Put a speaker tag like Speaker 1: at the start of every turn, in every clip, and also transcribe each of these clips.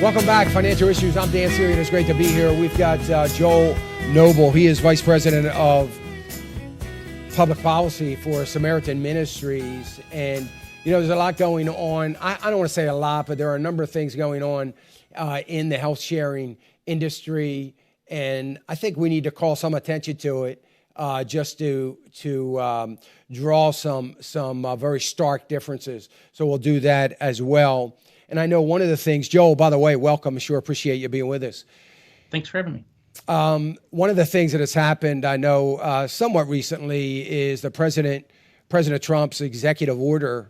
Speaker 1: Welcome back, Financial Issues. I'm Dan Celia. It's great to be here. We've got Joel Noble. He is Vice President of Public Policy for Samaritan Ministries. And, you know, there's a lot going on. I don't want to say a lot, but there are a number of things going on in the health sharing industry. And I think we need to call some attention to it just to draw some very stark differences. So we'll do that as well. And I know one of the things, Joel, by the way, welcome. I sure appreciate you being with us.
Speaker 2: Thanks for having me.
Speaker 1: One of the things that has happened, I know somewhat recently, is the President Trump's executive order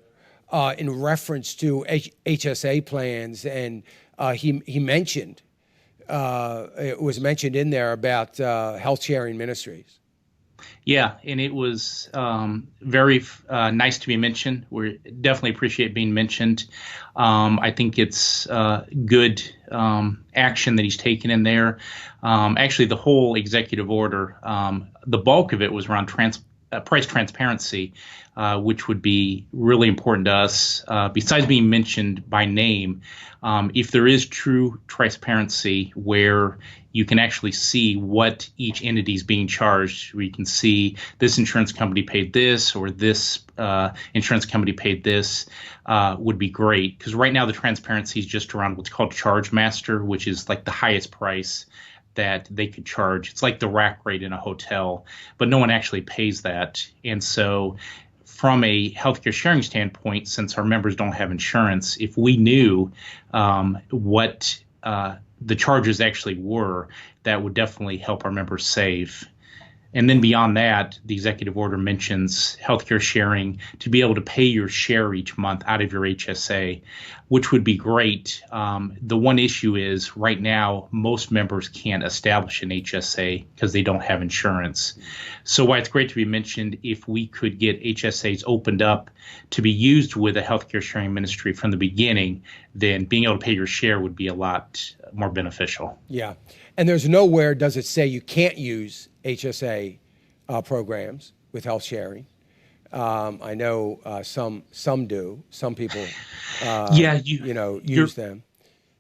Speaker 1: in reference to HSA plans. And he mentioned, it was mentioned in there about health sharing ministries.
Speaker 2: Yeah, and it was very nice to be mentioned. We definitely appreciate being mentioned. I think it's good action that he's taken in there. Actually, the whole executive order, the bulk of it was around price transparency, which would be really important to us. Besides being mentioned by name, if there is true transparency where you can actually see what each entity is being charged, where you can see this insurance company paid this or this insurance company paid this, would be great. Because right now the transparency is just around what's called charge master, which is like the highest price that they could charge. It's like the rack rate in a hotel, but no one actually pays that. And so from a healthcare sharing standpoint, since our members don't have insurance, if we knew what the charges actually were, that would definitely help our members save. And then beyond that, the executive order mentions healthcare sharing to be able to pay your share each month out of your HSA, which would be great. The one issue is right now, most members can't establish an HSA because they don't have insurance. So while it's great to be mentioned, if we could get HSAs opened up to be used with a healthcare sharing ministry from the beginning, then being able to pay your share would be a lot more beneficial.
Speaker 1: Yeah. And there's nowhere does it say you can't use HSA programs with health sharing. I know some do. Some people, use them.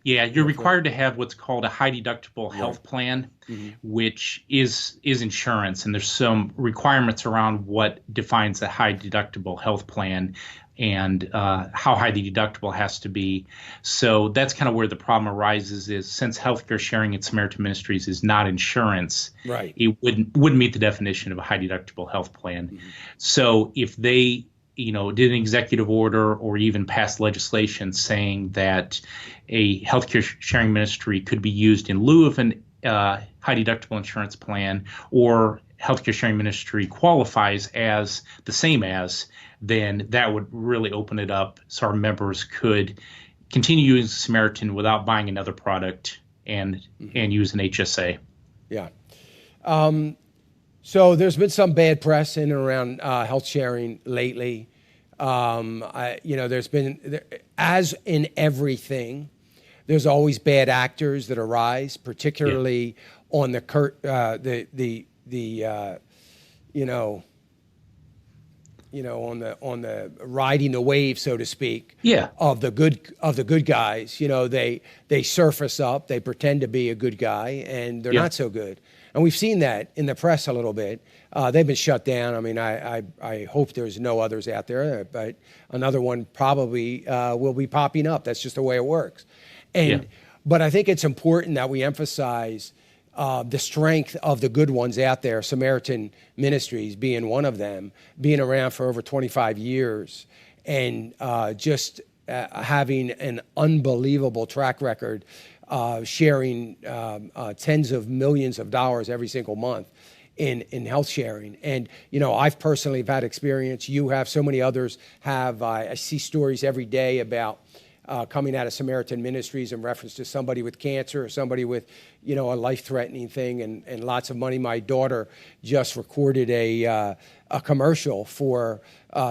Speaker 2: Yeah, you're required to have what's called a high deductible health plan, which is insurance, and there's some requirements around what defines a high deductible health plan and how high the deductible has to be. So that's kind of where the problem arises, is since healthcare sharing at Samaritan Ministries is not insurance,
Speaker 1: right,
Speaker 2: it wouldn't meet the definition of a high deductible health plan. So if they did an executive order or even passed legislation saying that a healthcare sharing ministry could be used in lieu of an high deductible insurance plan, or healthcare sharing ministry qualifies as the same as, then that would really open it up so our members could continue using Samaritan without buying another product and use an HSA.
Speaker 1: Yeah. So there's been some bad press in and around health sharing lately. There's been, as in everything, there's always bad actors that arise, particularly on the on the riding the wave, so to speak, of the good guys. They surface up, they pretend to be a good guy, and they're not so good. And we've seen that in the press a little bit. They've been shut down. I mean, I hope there's no others out there, but another one probably will be popping up. That's just the way it works. But I think it's important that we emphasize the strength of the good ones out there, Samaritan Ministries being one of them, being around for over 25 years, and just having an unbelievable track record, sharing tens of millions of dollars every single month in health sharing. And, I've personally had experience. You have, so many others have. I see stories every day about coming out of Samaritan Ministries in reference to somebody with cancer or somebody with, a life-threatening thing and lots of money. My daughter just recorded a commercial for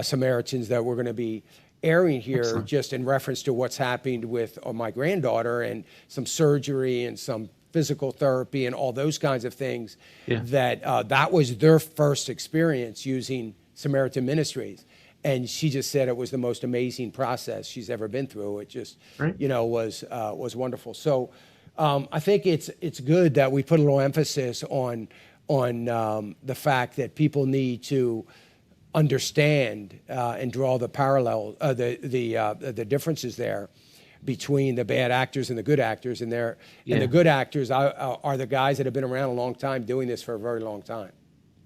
Speaker 1: Samaritans that we're going to be airing here. Excellent. Just in reference to what's happened with my granddaughter and some surgery and some physical therapy and all those kinds of things. That was their first experience using Samaritan Ministries. And she just said it was the most amazing process she's ever been through. It just,
Speaker 2: Right.
Speaker 1: was wonderful. So I think it's good that we put a little emphasis on the fact that people need to understand and draw the parallel, the differences there between the bad actors and the good actors. And and the good actors are the guys that have been around a long time doing this for a very long time.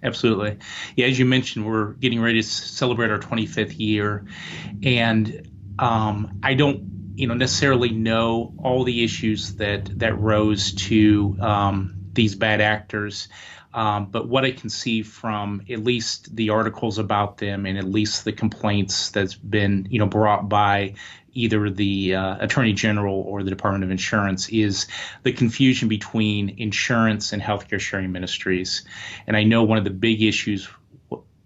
Speaker 2: Absolutely. Yeah, as you mentioned, we're getting ready to celebrate our 25th year. And I don't necessarily know all the issues that rose to these bad actors. But what I can see from at least the articles about them and at least the complaints that's been, brought by either the Attorney General or the Department of Insurance is the confusion between insurance and healthcare sharing ministries. And I know one of the big issues,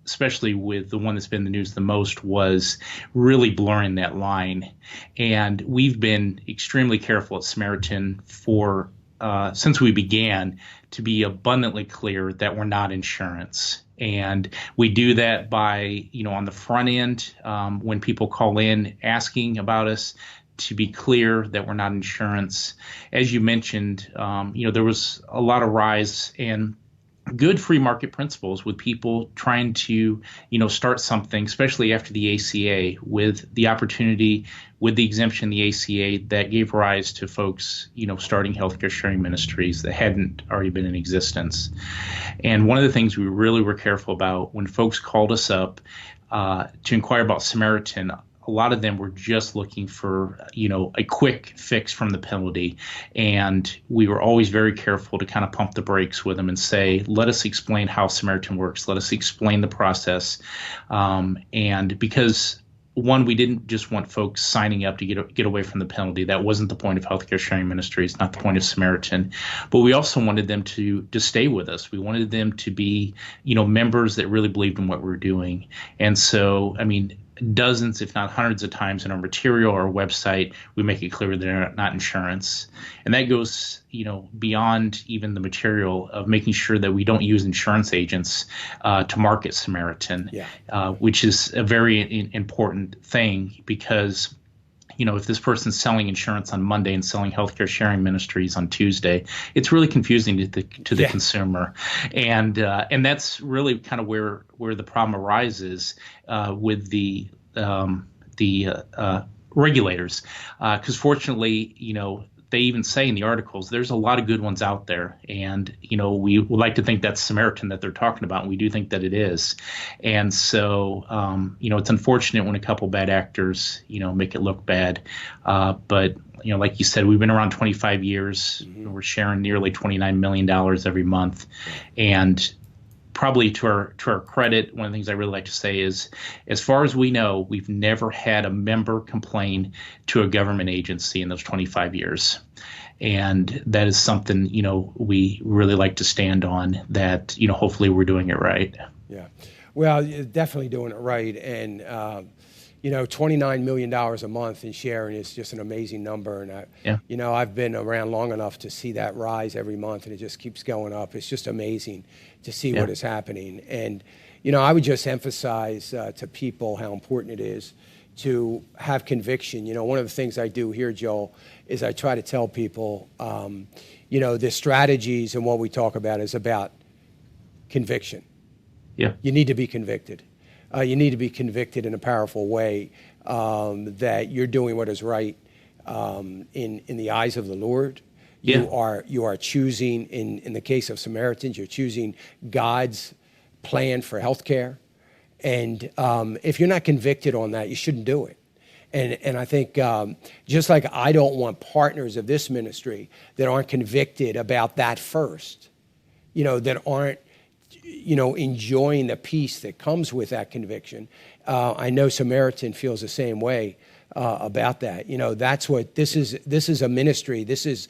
Speaker 2: especially with the one that's been in the news the most, was really blurring that line. And we've been extremely careful at Samaritan since we began to be abundantly clear that we're not insurance. And we do that by, on the front end, when people call in asking about us, to be clear that we're not insurance. As you mentioned, there was a lot of rise in good free market principles with people trying to, start something, especially after the ACA, with the opportunity, with the exemption in the ACA that gave rise to folks, starting healthcare sharing ministries that hadn't already been in existence. And one of the things we really were careful about when folks called us up to inquire about Samaritan, a lot of them were just looking for, a quick fix from the penalty. And we were always very careful to kind of pump the brakes with them and say, let us explain how Samaritan works. Let us explain the process. And because, one, we didn't just want folks signing up to get away from the penalty. That wasn't the point of healthcare sharing ministries, not the point of Samaritan. But we also wanted them to stay with us. We wanted them to be, members that really believed in what we were doing. And so, dozens, if not hundreds of times in our material or our website, we make it clear they're not insurance. And that goes, beyond even the material of making sure that we don't use insurance agents to market Samaritan, which is a very important thing because if this person's selling insurance on Monday and selling healthcare sharing ministries on Tuesday, it's really confusing to the consumer, and that's really kind of where the problem arises with the regulators, because fortunately, they even say in the articles, there's a lot of good ones out there. And, we would like to think that's Samaritan that they're talking about. And we do think that it is. And so, it's unfortunate when a couple bad actors, make it look bad. But, like you said, we've been around 25 years. Mm-hmm. We're sharing nearly $29 million every month. And probably to our credit, one of the things I really like to say is, as far as we know, we've never had a member complain to a government agency in those 25 years. And that is something, we really like to stand on, that, hopefully we're doing it right.
Speaker 1: Yeah. Well, you're definitely doing it right. And, $29 million a month in sharing is just an amazing number. And, I've been around long enough to see that rise every month, and it just keeps going up. It's just amazing to see what is happening. And, I would just emphasize to people how important it is to have conviction. One of the things I do here, Joel, is I try to tell people, the strategies and what we talk about is about conviction.
Speaker 2: Yeah.
Speaker 1: You need to be convicted. You need to be convicted in a powerful way that you're doing what is right in the eyes of the Lord. You are choosing, in the case of Samaritans, you're choosing God's plan for healthcare. And if you're not convicted on that, you shouldn't do it. And I think just like I don't want partners of this ministry that aren't convicted about that first, that aren't enjoying the peace that comes with that conviction. I know Samaritan feels the same way about that. That's what this is. This is a ministry. This is,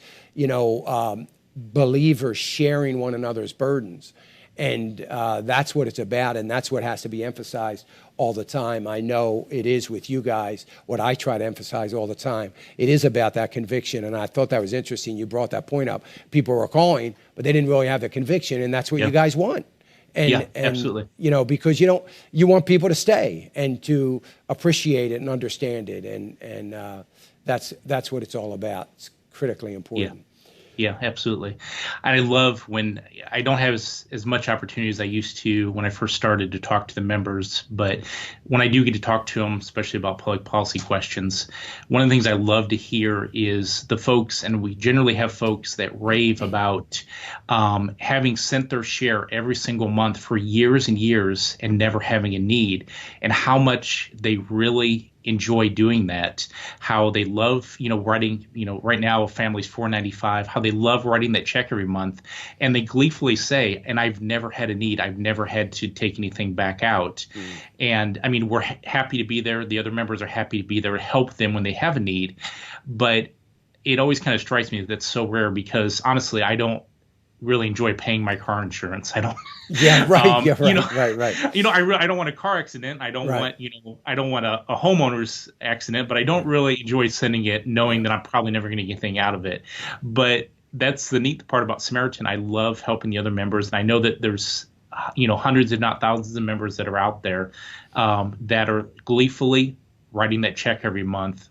Speaker 1: believers sharing one another's burdens. And that's what it's about, and that's what has to be emphasized all the time. I know it is with you guys, what I try to emphasize all the time. It is about that conviction, and I thought that was interesting. You brought that point up. People were calling, but they didn't really have the conviction, and that's what you guys want. And,
Speaker 2: absolutely.
Speaker 1: Because you want people to stay and to appreciate it and understand it. And that's what it's all about. It's critically important.
Speaker 2: Yeah, absolutely. And I love when I don't have as much opportunity as I used to when I first started to talk to the members. But when I do get to talk to them, especially about public policy questions, one of the things I love to hear is the folks, and we generally have folks that rave about having sent their share every single month for years and years and never having a need, and how much they really enjoy doing that, how they love, writing, right now a family's $495, how they love writing that check every month. And they gleefully say, and I've never had a need. I've never had to take anything back out. And I mean, we're happy to be there. The other members are happy to be there to help them when they have a need. But it always kind of strikes me that that's so rare because honestly, I don't really enjoy paying my car insurance. I don't.
Speaker 1: Yeah, right. Right.
Speaker 2: I don't want a car accident. I don't want, I don't want a homeowner's accident, but I don't really enjoy sending it knowing that I'm probably never going to get anything out of it. But that's the neat part about Samaritan. I love helping the other members. And I know that there's, hundreds, if not thousands of members that are out there that are gleefully writing that check every month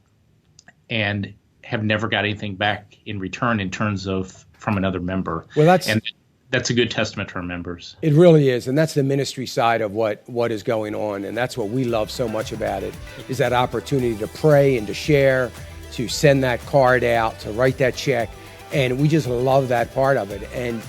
Speaker 2: and have never got anything back in return in terms of from another member.
Speaker 1: Well,
Speaker 2: that's a good testament to our members.
Speaker 1: It really is. And that's the ministry side of what is going on. And that's what we love so much about it, is that opportunity to pray and to share, to send that card out, to write that check. And we just love that part of it. And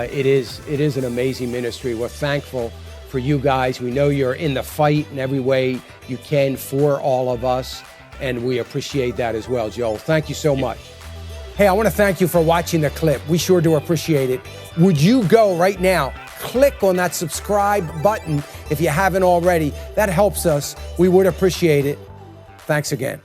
Speaker 1: it is an amazing ministry. We're thankful for you guys. We know you're in the fight in every way you can for all of us. And we appreciate that as well, Joel. Thank you so much. Hey, I want to thank you for watching the clip. We sure do appreciate it. Would you go right now, click on that subscribe button if you haven't already? That helps us. We would appreciate it. Thanks again.